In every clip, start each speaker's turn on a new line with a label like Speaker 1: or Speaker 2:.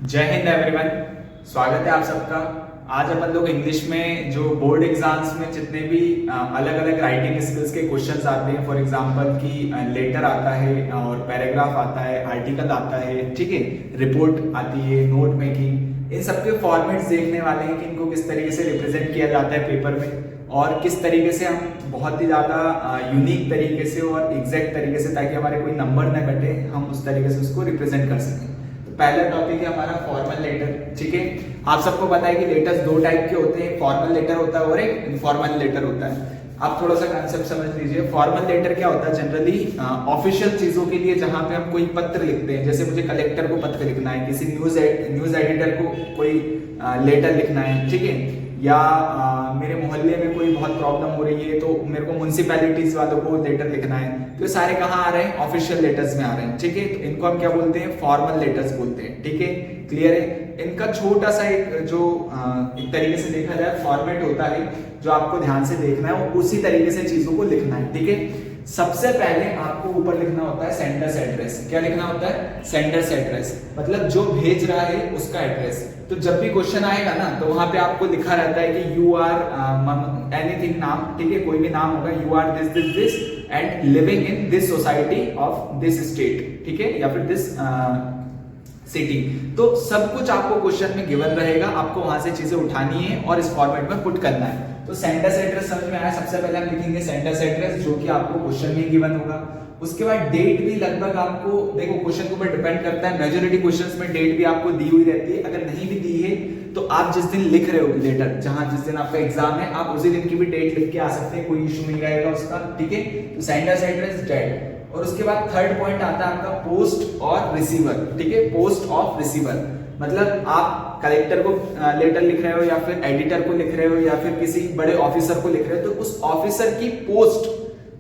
Speaker 1: जय हिंद एवरीवन। स्वागत है आप सबका। आज अपन लोग इंग्लिश में जो बोर्ड एग्जाम्स में जितने भी अलग अलग राइटिंग स्किल्स के क्वेश्चंस आते हैं, फॉर एग्जांपल कि लेटर आता है और पैराग्राफ आता है, आर्टिकल आता है, ठीक है, रिपोर्ट आती है, नोट मेकिंग, इन सबके फॉर्मेट्स देखने वाले हैं कि इनको किस तरीके से रिप्रेजेंट किया जाता है पेपर में और किस तरीके से हम बहुत ही ज़्यादा यूनिक तरीके से और एग्जैक्ट तरीके से, ताकि हमारे कोई नंबर ना घटे, हम उस तरीके से उसको रिप्रेजेंट कर सकें। पहला टॉपिक है हमारा फॉर्मल लेटर। ठीक है, आप सबको पता है कि लेटर्स दो टाइप के होते हैं, फॉर्मल लेटर होता है और एक इनफॉर्मल लेटर होता है। आप थोड़ा सा कंसेप्ट समझ लीजिए। फॉर्मल लेटर क्या होता है? जनरली ऑफिशियल चीजों के लिए, जहां पे हम कोई पत्र लिखते हैं, जैसे मुझे कलेक्टर को पत्र लिखना है, किसी न्यूज एडिटर को कोई लेटर लिखना है, ठीक है, या मेरे मोहल्ले में कोई बहुत प्रॉब्लम हो रही है तो मेरे को म्युनिसिपैलिटीज वालों को लेटर लिखना है, तो ये सारे कहाँ आ रहे हैं? ऑफिशियल लेटर्स में आ रहे हैं। ठीक है, तो इनको हम क्या बोलते हैं? फॉर्मल लेटर्स बोलते हैं। ठीक है, क्लियर है? इनका छोटा सा एक जो एक तरीके से देखा जाए फॉर्मेट होता है, जो आपको ध्यान से देखना है, वो उसी तरीके से चीजों को लिखना है। ठीक है, सबसे पहले आपको ऊपर लिखना होता है सेंडर्स एड्रेस। क्या लिखना होता है? सेंडर्स एड्रेस, मतलब जो भेज रहा है उसका एड्रेस। तो जब भी क्वेश्चन आएगा ना, तो वहां पे आपको लिखा रहता है कि यू आर एनीथिंग नाम, ठीक है, कोई भी नाम होगा, you are this this this and living in this society of this state, ठीक है, या फिर दिस सिटी। तो सब कुछ आपको क्वेश्चन में गिवन रहेगा, आपको वहां से चीजें उठानी है और इस फॉर्मेट में पुट करना है। तो सेंडर्स एड्रेस समझ में आया? सबसे पहले हम लिखेंगे सेंडर्स एड्रेस, जो कि आपको क्वेश्चन में गिवन होगा। उसके बाद डेट भी लगभग आपको, देखो क्वेश्चन के ऊपर डिपेंड करता है, मेजॉरिटी क्वेश्चंस में डेट भी आपको दी हुई रहती है। अगर नहीं भी दी है तो आप जिस दिन लिख रहे हो लेटर, जहां जिस दिन आपका एग्जाम है, आप उसी दिन की भी डेट लिख के आ सकते हैं, कोई इशू नहीं रहेगा उसका। ठीक है, तो सेंडर्स एड्रेस, डेट। और उसके बाद थर्ड पॉइंट आता है आपका पोस्ट और रिसीवर। ठीक है, पोस्ट ऑफ रिसीवर, मतलब आप कलेक्टर को लेटर लिख रहे हो या फिर एडिटर को लिख रहे हो या फिर किसी बड़े ऑफिसर को लिख रहे हो, तो उस ऑफिसर की पोस्ट,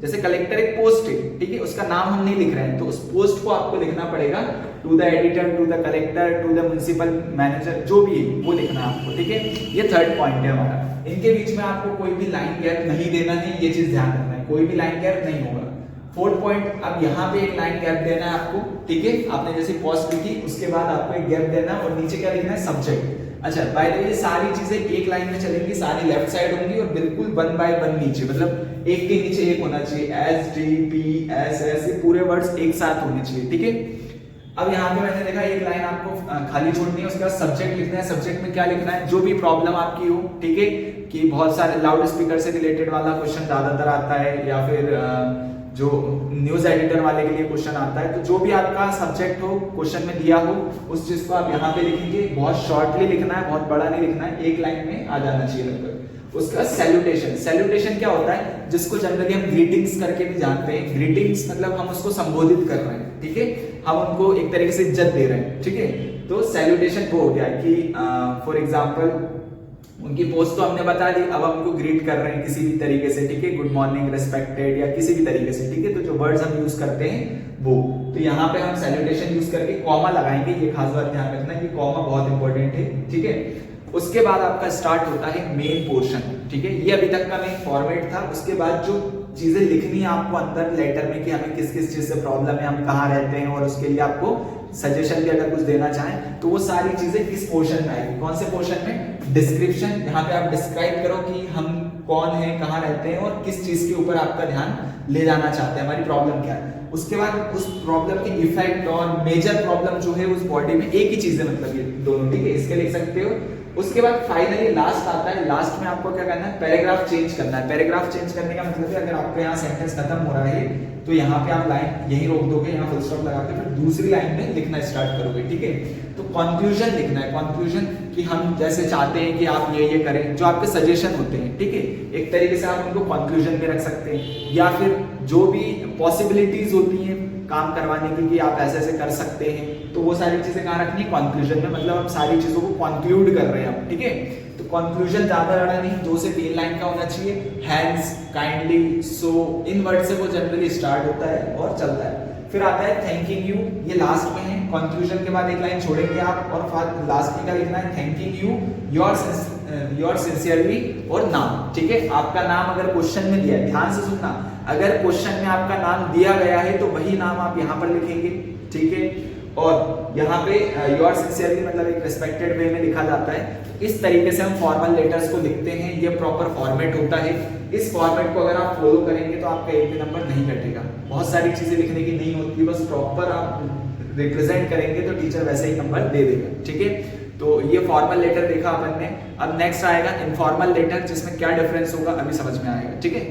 Speaker 1: जैसे कलेक्टर एक पोस्ट है, ठीक है, उसका नाम हम नहीं लिख रहे हैं, तो उस पोस्ट को आपको लिखना पड़ेगा, to the editor, to the collector, to the municipal manager, जो भी है वो लिखना है आपको। ठीक है, ये थर्ड पॉइंट है हमारा। इनके बीच में आपको कोई भी लाइन गैप नहीं देना है, ये चीज ध्यान रखना है, कोई भी लाइन गैप नहीं होगा। फोर्थ पॉइंट, अब यहाँ पे एक लाइन गैप देना है आपको। ठीक है, आपने जैसे पोस्ट लिखी, उसके बाद आपको एक गैप देना है और नीचे क्या लिखना है? सब्जेक्ट। अच्छा, बाय द वे, ये सारी चीजें एक लाइन में चलेंगी, सारी लेफ्ट साइड होंगी और बिल्कुल 1 बाय 1 नीचे, मतलब एक के नीचे एक होना चाहिए। S D P S S, ये पूरे वर्ड्स एक साथ होने चाहिए। ठीक है, अब यहाँ पे मैंने देखा एक लाइन आपको खाली छोड़नी है, उसके बाद सब्जेक्ट लिखना है। सब्जेक्ट में क्या लिखना है? जो भी प्रॉब्लम आपकी हो, ठीक है, कि बहुत सारे लाउड स्पीकर से रिलेटेड वाला क्वेश्चन ज्यादातर आता है, या फिर जो न्यूज एडिटर वाले के लिए क्वेश्चन आता है, तो जो भी आपका सब्जेक्ट हो, क्वेश्चन में दिया हो, उस चीज को आप यहाँ पे लिखेंगे। बहुत शॉर्टली लिखना है, बहुत बड़ा नहीं लिखना है, एक लाइन में आ जाना चाहिए लगभग। उसके बाद सैल्यूटेशन। सैल्यूटेशन क्या होता है? जिसको जनरली हम ग्रीटिंग्स करके भी जानते हैं। ग्रीटिंग्स मतलब हम उसको संबोधित कर रहे हैं, ठीक है, हम उनको एक तरीके से इज्जत दे रहे हैं। ठीक है, तो सैल्यूटेशन वो हो गया कि फॉर एग्जाम्पल उनकी पोस्ट तो हमने बता दी, अब हम उनको ग्रीट कर रहे हैं किसी भी तरीके से, ठीक है, गुड मॉर्निंग, रिस्पेक्टेड, या किसी भी तरीके से। ठीक है, तो जो वर्ड्स हम यूज करते हैं वो, तो यहाँ पे हम सैल्यूटेशन यूज करके कॉमा लगाएंगे। ये खास बात ध्यान रखना कि कॉमा बहुत इंपॉर्टेंट है। ठीक है, उसके बाद आपका स्टार्ट होता है मेन पोर्शन। ठीक है, ये अभी तक का मेन फॉर्मेट था। उसके बाद जो चीजें लिखनी है आपको अंदर लेटर में कि हमें किस किस चीज से प्रॉब्लम है, हम कहाँ रहते हैं, और उसके लिए आपको सजेशन भी अगर कुछ देना चाहें, तो वो सारी चीजें किस पोर्शन में आएगी? कौन से पोर्शन में? डिस्क्रिप्शन। यहाँ पे आप डिस्क्राइब करो कि हम कौन है, कहाँ रहते हैं और किस चीज के ऊपर आपका ध्यान ले जाना चाहते हैं, हमारी प्रॉब्लम क्या है। उसके बाद उस प्रॉब्लम के इफेक्ट और मेजर प्रॉब्लम जो है उस बॉडी में, एक ही चीज है मतलब ये दोनों, ठीक है, इसके लिख सकते हो। उसके बाद फाइनली लास्ट आता है। लास्ट में आपको क्या करना है? पैराग्राफ चेंज करना है। पैराग्राफ चेंज करने का मतलब है, अगर आपका यहाँ सेंटेंस खत्म हो रहा है तो यहाँ पे आप लाइन यही रोक दोगे, यहाँ फुल स्टॉप लगा के फिर दूसरी लाइन में लिखना स्टार्ट करोगे। ठीक है, तो कंक्लूजन लिखना है। कंक्लूजन कि हम जैसे चाहते हैं कि आप ये करें, जो आपके सजेशन होते हैं, ठीक है, एक तरीके से आप उनको कंक्लूजन में रख सकते हैं, या फिर जो भी पॉसिबिलिटीज होती हैं काम करवाने की कि आप ऐसे ऐसे कर सकते हैं, तो वो सारी चीजें कहाँ रखनी है? कंक्लूजन में, मतलब हम सारी चीजों को कंक्लूड कर रहे हैं। ठीक है, तो कंक्लूजन ज्यादा बड़ा नहीं, 2 से 3 लाइन का होना चाहिए। हैंड्स, काइंडली, सो, इन वर्ड से वो जनरली स्टार्ट होता है और चलता है। फिर आता है थैंकिंग यू, ये लास्ट में है। कंक्लूजन के बाद एक लाइन छोड़ेंगे आप और लास्ट में क्या लिखना है? थैंकिंग यू, योर सिंसियरली, और नाम। ठीक है, आपका नाम अगर क्वेश्चन में दिया है, ध्यान से सुनना, अगर क्वेश्चन में आपका नाम दिया गया है तो वही नाम आप यहाँ पर लिखेंगे। ठीक है, और यहाँ पे योर सिंसियरली मतलब एक रिस्पेक्टेड वे में लिखा जाता है। इस तरीके से हम फॉर्मल लेटर्स को लिखते हैं, ये प्रॉपर फॉर्मेट होता है। इस फॉर्मेट को अगर आप फॉलो करेंगे तो आपका एक भी नंबर नहीं कटेगा। बहुत सारी चीजें लिखने की नहीं होती, बस प्रॉपर आप रिप्रेजेंट करेंगे तो टीचर वैसे ही नंबर दे देगा, ठीक है। तो ये फॉर्मल लेटर देखा अपन ने। अब नेक्स्ट आएगा इनफॉर्मल लेटर, जिसमें क्या डिफरेंस होगा अभी समझ में आएगा, ठीक है।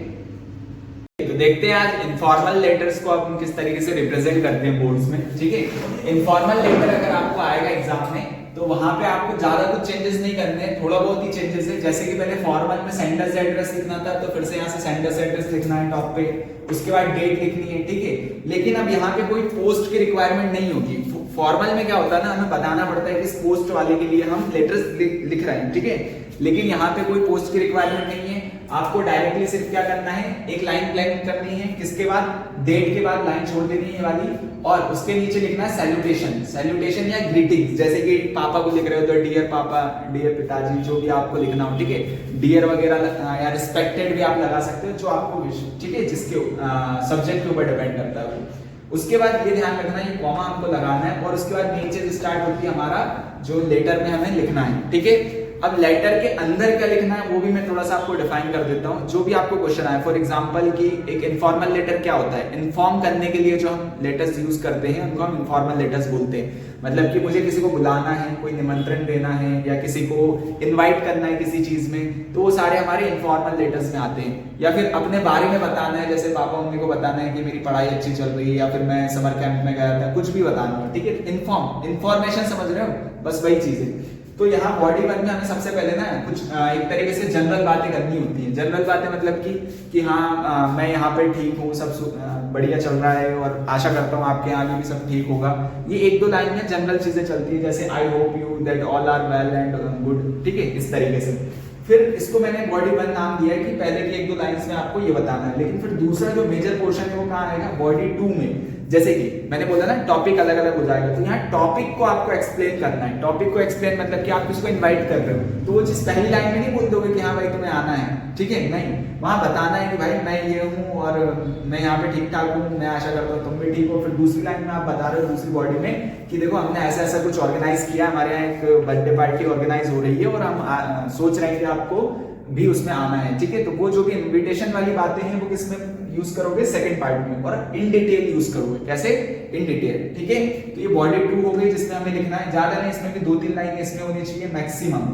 Speaker 1: तो देखते हैं आज इनफॉर्मल लेटर्स को आप किस तरीके से रिप्रेजेंट करते हैं बोर्ड्स में, ठीक है। इनफॉर्मल लेटर अगर आपको आएगा एग्जाम में तो वहां पे आपको ज्यादा कुछ चेंजेस नहीं करने हैं, थोड़ा बहुत ही चेंजेस है। जैसे कि पहले फॉर्मल में सेंडर्स एड्रेस लिखना था, तो फिर से यहाँ से सेंडर्स एड्रेस लिखना है टॉप पे, उसके बाद डेट लिखनी है, ठीक है। लेकिन अब यहाँ पे कोई पोस्ट की रिक्वायरमेंट नहीं होगी। फॉर्मल में क्या होता है ना, हमें बताना पड़ता है कि इस पोस्ट वाले के लिए हम लेटर्स लिख रहे हैं, ठीक है। लेकिन यहाँ पे कोई पोस्ट की रिक्वायरमेंट नहीं है। आपको डायरेक्टली सिर्फ क्या करना है, एक लाइन ब्लैंक करनी है, किसके बाद, डेट के बाद लाइन छोड़ देनी है वाली, और उसके नीचे लिखना है सैल्यूटेशन, सैल्यूटेशन या ग्रीटिंग्स। जैसे कि पापा को लिख रहे हो तो डियर पापा, डियर पिताजी, जो भी आपको लिखना हो, ठीक है। डियर वगैरह या रिस्पेक्टेड भी आप लगा सकते हो, जो आपको, ठीक है, जिसके सब्जेक्ट के ऊपर डिपेंड करता है वो। उसके बाद ये ध्यान रखना, ये कॉमा हमको लगाना है, और उसके बाद नीचे स्टार्ट होती है हमारा जो लेटर में हमें लिखना है, ठीक है। अब लेटर के अंदर क्या लिखना है वो भी मैं थोड़ा सा आपको डिफाइन कर देता हूँ। जो भी आपको क्वेश्चन आए, फॉर एग्जांपल कि एक इनफॉर्मल लेटर क्या होता है, इन्फॉर्म करने के लिए जो हम लेटर्स यूज करते हैं उनको हम इनफॉर्मल लेटर्स बोलते हैं। मतलब कि मुझे किसी को बुलाना है, कोई निमंत्रण देना है, या किसी को इनवाइट करना है किसी चीज में, तो वो सारे हमारे इनफॉर्मल लेटर्स में आते हैं। या फिर अपने बारे में बताना है, जैसे पापा मम्मी को बताना है कि मेरी पढ़ाई अच्छी चल रही है, या फिर मैं समर कैंप में गया था, कुछ भी बताना हो, ठीक है। इन्फॉर्मेशन समझ रहे हो, बस वही चीज है। तो यहाँ बॉडी वन में हमें सबसे पहले ना कुछ एक तरीके से जनरल बातें करनी होती हैं। जनरल बातें मतलब कि हाँ मैं यहाँ पे ठीक हूँ, सब बढ़िया चल रहा है, और आशा करता हूँ आपके यहाँ भी सब ठीक होगा। ये एक दो लाइन में जनरल चीजें चलती है, जैसे I hope you that all are well and good, ठीक है, इस तरीके से। फिर इसको मैंने बॉडी वन नाम दिया है कि पहले की एक दो लाइंस में आपको ये बताना है। लेकिन फिर दूसरा जो मेजर पोर्शन है वो कहाँ आएगा, बॉडी टू में। जैसे कि मैंने बोला ना टॉपिक अलग अलग हो जाएगा, तो यहाँ टॉपिक को आपको एक्सप्लेन करना है। टॉपिक को एक्सप्लेन मतलब कि आप किसको इनवाइट कर रहे हो, तो वो चीज पहली लाइन में नहीं बोल दोगे कि हाँ भाई तुम्हें आना है, ठीक है, नहीं। वहां बताना है कि भाई मैं ये हूँ और मैं यहाँ पे ठीक ठाक हूँ, मैं आशा करता हूँ तुम भी ठीक हो। फिर दूसरी लाइन में आप बता रहे हो दूसरी बॉडी में कि देखो हमने ऐसा ऐसा कुछ ऑर्गेनाइज किया, हमारे यहाँ एक बर्थडे पार्टी ऑर्गेनाइज हो रही है और हम सोच रहे हैं कि आपको भी उसमें आना है, ठीक है। तो वो जो भी इनविटेशन वाली बातें हैं वो किसमें यूज करोगे, सेकंड पार्ट में, और इन डिटेल यूज करोगे। कैसे, इन डिटेल, ठीक है। तो ये बॉडी टू हो गई जिसमें हमें लिखना है, ज्यादा नहीं, इसमें भी दो तीन लाइन इसमें होनी चाहिए मैक्सिमम।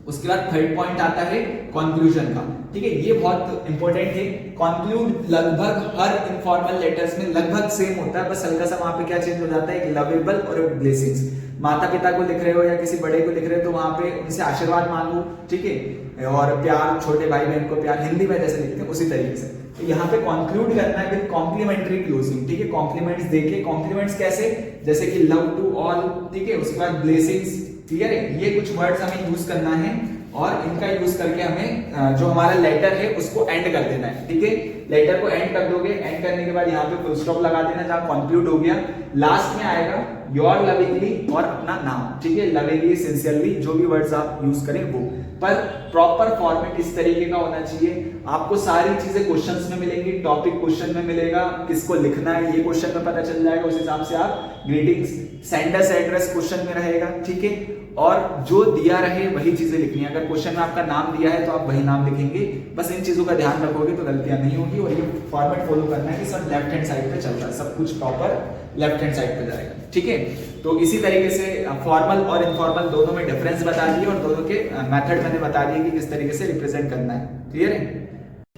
Speaker 1: उसके बाद थर्ड पॉइंट आता है कंक्लूजन का, ठीक है। ये बहुत इंपॉर्टेंट है। कंक्लूड लगभग हर इनफॉर्मल लेटर्स में लगभग सेम होता है, बस हल्का सा वहां पे क्या चेंज हो जाता है, एक लवेबल और एक ब्लेसिंग्स। माता पिता को लिख रहे हो या किसी बड़े को लिख रहे हो तो वहां पे उनसे आशीर्वाद मांगो, ठीक है, और प्यार, छोटे भाई बहन को प्यार, हिंदी में जैसे लिखते हैं उसी तरीके से। तो यहाँ पे कंक्लूड करना है विद कॉम्प्लीमेंट्री क्लोजिंग, ठीक है। कॉम्प्लीमेंट्स देके, कॉम्प्लीमेंट्स कैसे, जैसे कि लव टू ऑल, ठीक है। उसके बाद ब्लेसिंग्स, क्लियर है। ये कुछ वर्ड्स हमें यूज करना है और इनका यूज करके हमें जो हमारा लेटर है उसको एंड कर देना है, ठीक है। लेटर को एंड कर दोगे, एंड करने के बाद यहाँ पे फुल स्टॉप लगा देना जहाँ कंक्लूड हो गया। लास्ट में आएगा योर लविंगली और अपना नाम, ठीक है। लविंगली, सिंसियरली, जो भी वर्ड्स आप यूज करें वो, पर प्रॉपर फॉर्मेट इस तरीके का होना चाहिए। आपको सारी चीजें क्वेश्चंस में मिलेंगी, टॉपिक क्वेश्चन में मिलेगा, किसको लिखना है ये क्वेश्चन में पता चल जाएगा, उस हिसाब से आप ग्रीटिंग्स, सेंडर्स एड्रेस क्वेश्चन में रहेगा, ठीक है। और जो दिया रहे वही चीजें लिखनी है। अगर क्वेश्चन में आपका नाम दिया है तो आप वही नाम लिखेंगे। बस इन चीजों का ध्यान रखोगे तो गलतियां नहीं होगी। और ये फॉर्मेट फॉलो करना है कि सब लेफ्ट हैंड साइड पे चल रहा है, सब कुछ प्रॉपर लेफ्ट हैंड साइड पे जाएगा, ठीक है। तो इसी तरीके से फॉर्मल और इनफॉर्मल दोनों में डिफरेंस बता दिए और दोनों के मेथड मैंने बता दिए कि किस तरीके से रिप्रेजेंट करना है, क्लियर है।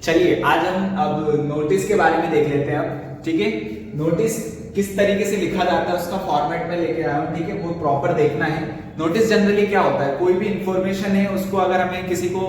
Speaker 1: चलिए आज हम अब नोटिस के बारे में देख लेते हैं अब, ठीक है। नोटिस किस तरीके से लिखा जाता है उसका फॉर्मेट में लेके आया हूं, ठीक है, वो प्रॉपर देखना है। नोटिस जनरली क्या होता है, कोई भी इंफॉर्मेशन है उसको अगर हमें किसी को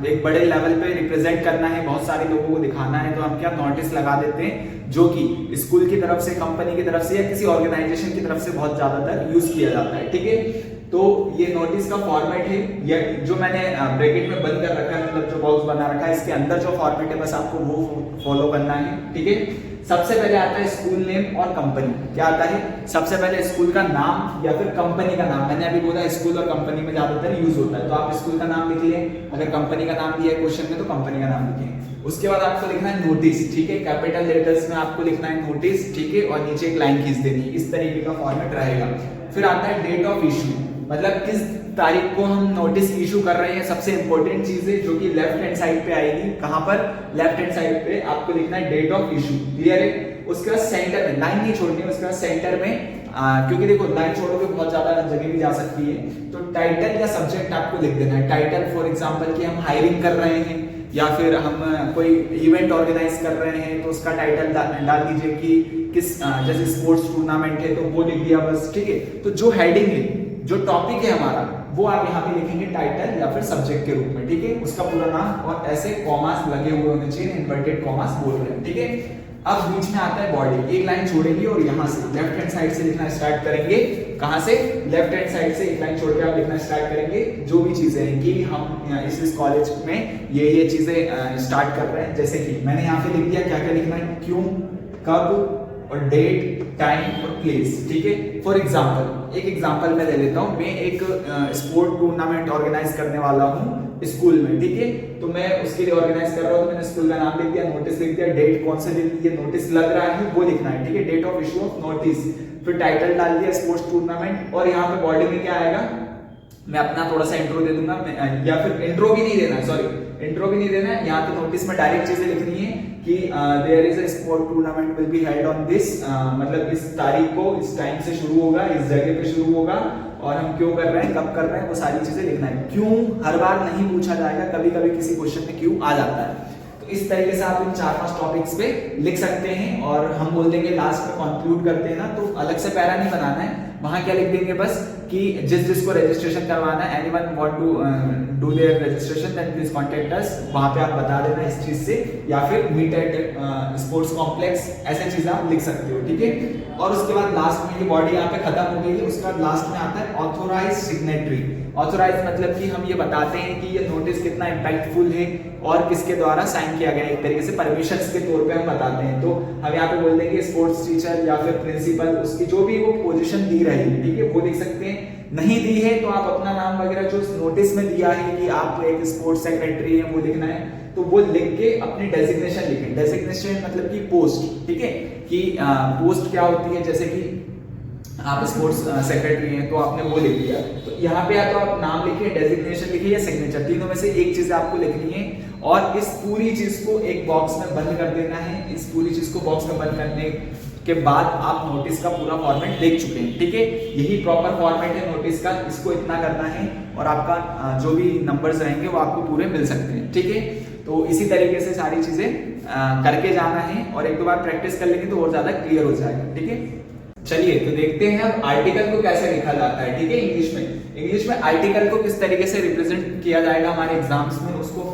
Speaker 1: एक बड़े लेवल पे रिप्रेजेंट करना है, बहुत सारे लोगों को दिखाना है, तो हम क्या नोटिस लगा देते हैं, जो कि स्कूल की तरफ से, कंपनी की तरफ से या किसी ऑर्गेनाइजेशन की तरफ से बहुत ज्यादातर यूज किया जाता है, ठीक है। तो ये नोटिस का फॉर्मेट है, ये जो मैंने ब्रैकेट में बंद कर रखा है, मतलब जो बॉक्स बना रखा है, इसके अंदर जो फॉर्मेट है बस आपको वो फॉलो करना है, ठीक है। सबसे पहले आता है स्कूल नेम और कंपनी। क्या आता है, सबसे पहले स्कूल का नाम या फिर कंपनी का नाम। मैंने अभी बोला स्कूल और कंपनी में ज्यादातर यूज होता है, तो आप स्कूल का नाम लिख लें, अगर कंपनी का नाम दिया है क्वेश्चन में तो कंपनी का नाम लिखें। उसके बाद आपको लिखना है नोटिस, ठीक है, कैपिटल लेटर्स में आपको लिखना है नोटिस, ठीक है, और नीचे एक लाइन खींच देनी, इस तरीके का फॉर्मेट रहेगा। फिर आता है डेट ऑफ इशू, मतलब किस तारीख को हम नोटिस इशू कर रहे हैं, सबसे इंपॉर्टेंट चीज है जो कि लेफ्ट हैंड साइड पे आएगी। कहां पर? लेफ्ट हैंड साइड पे आपको लिखना है डेट ऑफ इशू, क्लियर है। उसके बाद सेंटर में लाइन नहीं छोड़नी है, उसके बाद सेंटर में क्योंकि देखो लाइन छोड़ोगे बहुत ज्यादा जगह भी जा सकती है, तो टाइटल या सब्जेक्ट आपको लिख देना है। टाइटल फॉर एग्जांपल कि हम हायरिंग कर रहे हैं या फिर हम कोई इवेंट ऑर्गेनाइज कर रहे हैं तो उसका टाइटल डाल दीजिए कि किस, जैसे स्पोर्ट्स टूर्नामेंट है तो वो लिख दिया बस, ठीक है। तो जो हेडिंग है, जो टॉपिक है हमारा, वो आप यहाँ पे लिखेंगे टाइटल या फिर सब्जेक्ट के रूप में, ठीक है, उसका पूरा नाम, और ऐसे कॉमास लगे हुए होने चाहिए, इन्वर्टेड कॉमास बोल रहे हैं, ठीक है। अब बीच में आता है बॉडी, एक लाइन छोड़ेंगे और यहाँ से लेफ्ट हैंड साइड से लिखना स्टार्ट करेंगे। कहां से? लेफ्ट हैंड साइड से एक लाइन छोड़ के आप लिखना स्टार्ट करेंगे जो भी चीजें हैं कि हम इस कॉलेज में ये चीजें स्टार्ट कर रहे हैं। जैसे कि मैंने यहाँ पे लिख दिया, क्या क्या लिखना है, क्यों, कब और डेट, टाइम और प्लेस, ठीक है। फॉर एग्जाम्पल, एक एग्जाम्पल मैं ले लेता हूँ, मैं एक स्पोर्ट टूर्नामेंट ऑर्गेनाइज करने वाला हूँ स्कूल में, ठीक है, तो मैं उसके लिए ऑर्गेनाइज कर रहा हूँ, तो मैंने स्कूल का नाम लिख दिया, नोटिस लिख दिया, डेट कौन से दिन ये नोटिस लग रहा है वो लिखना है, ठीक है, date of issue of notice. फिर टाइटल डाल दिया स्पोर्ट्स टूर्नामेंट, और यहाँ पे बॉडी में क्या आएगा, मैं अपना थोड़ा सा इंट्रो दे दूंगा, या फिर इंट्रो भी नहीं देना, सॉरी इंट्रो भी नहीं देना है, यहाँ पे नोटिस में डायरेक्ट चीजें लिखनी है कि there is a sport tournament will be held on this, मतलब इस तारीख को इस टाइम से शुरू होगा, इस जगह पे शुरू होगा, और हम क्यों कर रहे हैं, कब कर रहे हैं, वो सारी चीजें लिखना है। क्यों हर बार नहीं पूछा जाएगा, कभी कभी किसी क्वेश्चन में क्यों आ जाता है। तो इस तरीके से आप इन 4-5 टॉपिक्स पे लिख सकते हैं, और हम बोल देंगे लास्ट में कंक्लूड करते हैं ना, तो अलग से पैरा नहीं बनाना है, वहां क्या लिख देंगे बस कि जिसको रजिस्ट्रेशन करवाना है, anyone want to do their registration then please contact us, वहां पे आप बता देना इस चीज से, या फिर मीट एट स्पोर्ट्स कॉम्प्लेक्स, ऐसे चीजें आप लिख सकते हो, ठीक है। और उसके बाद लास्ट में ये बॉडी यहाँ पे खत्म हो गई है, उसके बाद लास्ट में आता है ऑथोराइज सिग्नेटरी। ऑथोराइज मतलब कि हम ये बताते हैं कि ये नोटिस कितना इंपैक्टफुल है और किसके द्वारा साइन किया गया है, एक तरीके से परमिशन के तौर पे हम बताते हैं। तो हम यहाँ पे बोल देंगे स्पोर्ट्स टीचर या फिर प्रिंसिपल, उसकी जो भी वो पोजीशन दी रहेगी, ठीक है, वो लिख सकते हैं। नहीं दी है तो आप अपना नाम वगैरह जो नोटिस में दिया है कि आप एक स्पोर्ट्स सेक्रेटरी है वो लिखना है, तो वो लिख के अपनी डेजिग्नेशन लिखें। डेजिग्नेशन मतलब कि पोस्ट, ठीक है, कि पोस्ट क्या होती है, जैसे कि आप स्पोर्ट्स सेक्रेटरी हैं तो आपने वो लिख दिया, तो यहाँ पे या तो आप नाम लिखिए, डेजिग्नेशन लिखिए या सिग्नेचर, तीनों में से एक चीज आपको लिखनी है। और इस पूरी चीज को एक बॉक्स में बंद कर देना है। इस पूरी चीज को बॉक्स में बंद करने के बाद आप नोटिस का पूरा फॉर्मेट देख चुके हैं, ठीक है, यही प्रॉपर फॉर्मेट है नोटिस का, इसको इतना करना है और आपका जो भी नंबर्स रहेंगे वो आपको पूरे मिल सकते हैं, ठीक है। तो इसी तरीके से सारी चीजें करके जाना है, और एक दो बार प्रैक्टिस कर लेंगे तो और ज्यादा क्लियर हो जाएगा, ठीक है। चलिए तो देखते हैं अब आर्टिकल को कैसे लिखा जाता है, ठीक है। इंग्लिश में आर्टिकल को किस तरीके से रिप्रेजेंट किया जाएगा हमारे एग्जाम्स में, उसका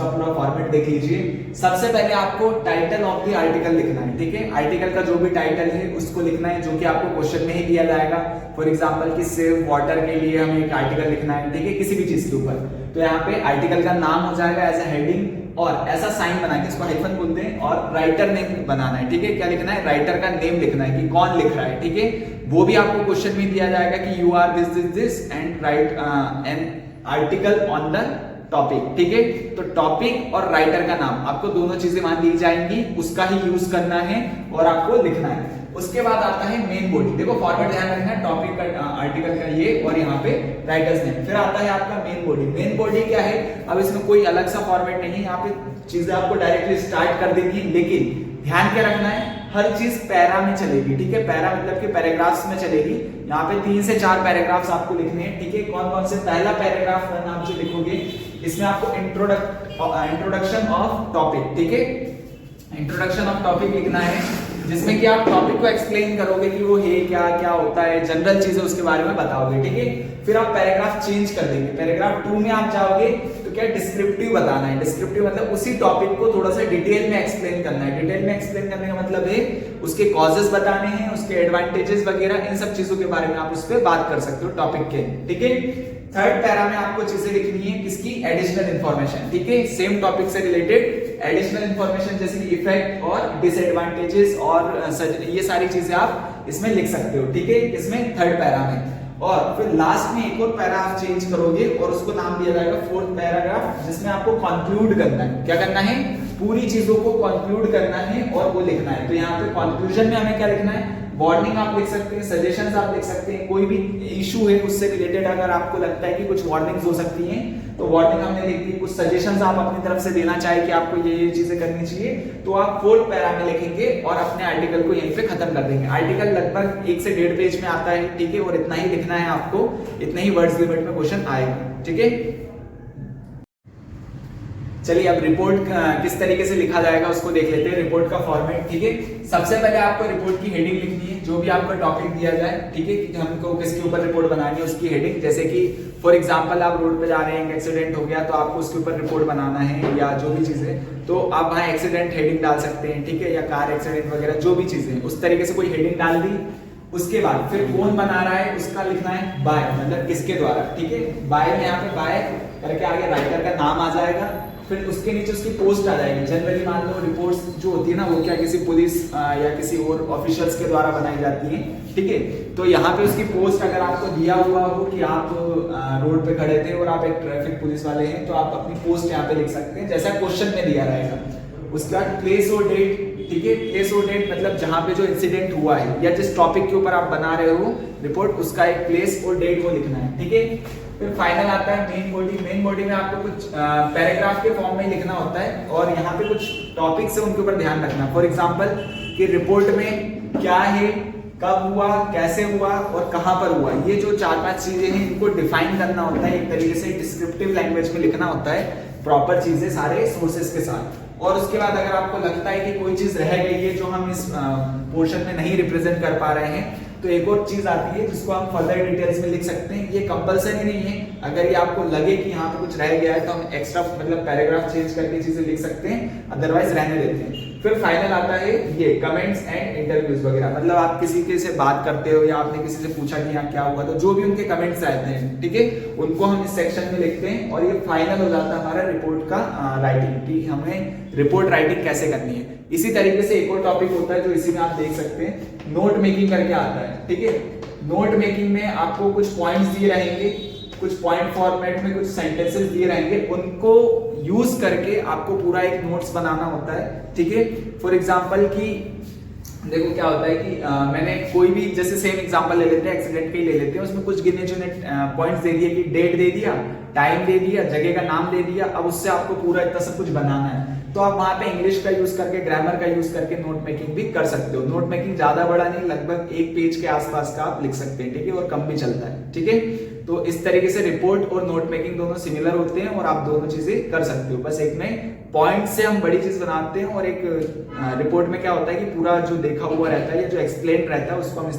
Speaker 1: पूरा फॉर्मेट देख लीजिए। सबसे पहले आपको टाइटल ऑफ द आर्टिकल लिखना है, ठीक है, आर्टिकल का जो भी टाइटल है उसको लिखना है, जो कि आपको क्वेश्चन में ही दिया जाएगा। फॉर एग्जांपल कि सेव वाटर के लिए हमें एक आर्टिकल लिखना है, ठीक है, किसी भी चीज के ऊपर, तो यहाँ पे आर्टिकल का नाम हो जाएगा एज ए हेडिंग, और ऐसा साइन बना के इसको हाइफन बोलते हैं, और राइटर नेम बनाना है, ठीक है, क्या लिखना है, राइटर का नेम लिखना है कि कौन लिख रहा है, ठीक है। वो भी आपको क्वेश्चन में दिया जाएगा कि you are this and write an article on the topic, ठीक है। तो टॉपिक और राइटर का नाम, आपको दोनों चीजें वहां दी जाएंगी, उसका ही यूज करना है और आपको लिखना है। उसके बाद आता है मेन बॉडी, देखो फॉर्मेट ध्यान रखना है, टॉपिक का, आर्टिकल का ये, और यहाँ पे राइटर्स नेम। फिर आता है आपका मेन बॉडी। मेन बॉडी क्या है, अब इसमें कोई अलग सा फॉर्मेट नहीं है, यहाँ पे चीजें आपको डायरेक्टली स्टार्ट कर देंगी, लेकिन ध्यान क्या रखना है, हर चीज पैरा में चलेगी, ठीक है, पैरा मतलब कि पैराग्राफ्स में चलेगी। यहाँ पे 3 से 4 पैराग्राफ्स आपको लिखने हैं, ठीक है। कौन कौन से, पहला पैराग्राफ आप जो लिखोगे इसमें आपको इंट्रोडक्शन ऑफ टॉपिक, ठीक है, इंट्रोडक्शन ऑफ टॉपिक लिखना है, जिसमें कि आप टॉपिक को एक्सप्लेन करोगे कि वो है क्या, क्या होता है, जनरल चीजें उसके बारे में बताओगे, ठीक है। फिर आप पैराग्राफ चेंज कर देंगे, पैराग्राफ 2 में आप जाओगे तो क्या डिस्क्रिप्टिव बताना है। डिस्क्रिप्टिव मतलब उसी टॉपिक को थोड़ा सा डिटेल में एक्सप्लेन करना है। डिटेल में एक्सप्लेन करने का मतलब है उसके कॉजेस बताने हैं, उसके एडवांटेजेस वगैरह, इन सब चीजों के बारे में आप उस पर बात कर सकते हो टॉपिक के, ठीक है। थर्ड पैरा में आपको चीजें लिखनी है किसकी, एडिशनल इंफॉर्मेशन, ठीक है, सेम टॉपिक से रिलेटेड एडिशनल इंफॉर्मेशन, जैसे कि इफेक्ट और डिसएडवांटेजेस और ये सारी चीजें आप इसमें लिख सकते हो, ठीक है, इसमें थर्ड पैरा में। और फिर लास्ट में एक और पैराग्राफ चेंज करोगे और उसको नाम दिया जाएगा फोर्थ पैराग्राफ, जिसमें आपको कंक्लूड करना है। क्या करना है? पूरी चीजों को कंक्लूड करना है और वो लिखना है। तो यहाँ पे कंक्लूजन में हमें क्या लिखना है? वार्निंग आप लिख सकते हैं, सजेशंस आप लिख सकते हैं, कोई भी इशू है उससे रिलेटेड अगर आपको लगता है कि कुछ वार्निंग्स हो सकती हैं तो वार्निंग हमने लिख दी। कुछ सजेशंस आप अपनी तरफ से देना चाहे कि आपको ये चीजें करनी चाहिए, तो आप फोर्थ पैरा में लिखेंगे और अपने आर्टिकल को यहीं पे खत्म कर देंगे। आर्टिकल लगभग 1 से 1.5 पेज में आता है, ठीक है, और इतना ही लिखना है आपको, इतने ही वर्ड्स लिमिट में क्वेश्चन आएगा, ठीक है। चलिए अब रिपोर्ट किस तरीके से लिखा जाएगा उसको देख लेते हैं। रिपोर्ट का फॉर्मेट, ठीक है। सबसे पहले आपको रिपोर्ट की हेडिंग लिखनी है, जो भी आपका टॉपिक दिया जाए, ठीक है, कि हमको किसके ऊपर रिपोर्ट बनानी है उसकी हेडिंग। जैसे कि फॉर एग्जांपल आप रोड पे जा रहे हैं, एक्सीडेंट हो गया, तो आपको उसके ऊपर रिपोर्ट बनाना है या जो भी चीज है, तो आप वहाँ एक्सीडेंट हेडिंग डाल सकते हैं, ठीक है, या कार एक्सीडेंट वगैरह जो भी चीजें, उस तरीके से कोई हेडिंग डाल दी। उसके बाद फिर कौन बना रहा है उसका लिखना है बाय, मतलब किसके द्वारा, ठीक है। बाय में यहाँ पे बाय करके आगे राइटर का नाम आ जाएगा, फिर उसके नीचे उसकी पोस्ट आ जाएगी। जनरली मान लो रिपोर्ट्स जो होती है ना, वो क्या किसी पुलिस या किसी और ऑफिशियल्स के द्वारा बनाई जाती है, ठीक है। तो यहाँ पे उसकी पोस्ट अगर आपको दिया हुआ हो कि आप रोड पे खड़े थे और आप एक ट्रैफिक पुलिस वाले हैं, तो आप अपनी पोस्ट यहाँ पे लिख सकते हैं, जैसा क्वेश्चन में दिया रहेगा। उसके बाद प्लेस और डेट, ठीक है। प्लेस और डेट मतलब जहाँ पे जो इंसिडेंट हुआ है या जिस टॉपिक के ऊपर आप बना रहे हो रिपोर्ट, उसका एक प्लेस और डेट को लिखना है, ठीक है। फिर फाइनल आता है मेन बॉडी। मेन बॉडी में आपको कुछ पैराग्राफ के फॉर्म में लिखना होता है और यहाँ पे कुछ टॉपिक्स है उनके ऊपर ध्यान रखना। फॉर एग्जांपल कि रिपोर्ट में क्या है, कब हुआ, कैसे हुआ और कहां पर हुआ, ये जो 4-5 चीजें हैं इनको डिफाइन करना होता है, एक तरीके से डिस्क्रिप्टिव लैंग्वेज में लिखना होता है, प्रॉपर चीजें सारे सोर्सेस के साथ। और उसके बाद अगर आपको लगता है कि कोई चीज रह गई है जो हम इस पोर्शन में नहीं रिप्रेजेंट कर पा रहे हैं, तो एक और चीज आती है जिसको हम फर्दर डिटेल्स में लिख सकते हैं। ये कंपलसरी नहीं है, अगर ये आपको लगे कि यहाँ पे कुछ रह गया है तो हम एक्स्ट्रा मतलब पैराग्राफ चेंज करके चीजें लिख सकते हैं, अदरवाइज रहने देते हैं। फिर फाइनल आता है ये कमेंट्स एंड इंटरव्यूज वगैरह, मतलब आप किसी के से बात करते हो या आपने किसी से पूछा कि यहाँ क्या हुआ, तो जो भी उनके कमेंट्स आते हैं, ठीक है, उनको हम इस सेक्शन में लिखते हैं और ये फाइनल हो जाता है हमारा रिपोर्ट का राइटिंग, कि हमें रिपोर्ट राइटिंग कैसे करनी है। इसी तरीके से एक और टॉपिक होता है जो इसी में आप देख सकते हैं, नोट मेकिंग करके आता है, ठीक है। नोट मेकिंग में आपको कुछ पॉइंट्स दिए रहेंगे, कुछ पॉइंट फॉर्मेट में कुछ सेंटेंसेस दिए रहेंगे, उनको यूज करके आपको पूरा एक नोट्स बनाना होता है, ठीक है। फॉर एग्जांपल कि देखो क्या होता है कि मैंने कोई भी जैसे सेम एग्जांपल ले लेते हैं, एक्सीडेंट के ही ले लेते हैं, उसमें कुछ गिने चुने पॉइंट्स दे दिए कि डेट दे दिया, टाइम दे दिया, जगह का नाम दे दिया, अब उससे आपको पूरा इतना सब कुछ बनाना है। तो आप वहां पे इंग्लिश का यूज करके, ग्रामर का यूज करके नोट मेकिंग भी कर सकते हो। नोट मेकिंग ज्यादा बड़ा नहीं, लगभग 1 पेज के आसपास का आप लिख सकते हैं, ठीक है, और कम भी चलता है, ठीक है। तो इस तरीके से रिपोर्ट और नोट मेकिंग दोनों सिमिलर होते हैं और आप दोनों चीजें कर सकते हो। बस एक में पॉइंट से हम बड़ी चीज बनाते हैं और एक रिपोर्ट में क्या होता है कि पूरा जो देखा हुआ रहता है या जो एक्सप्लेन रहता है उसको हम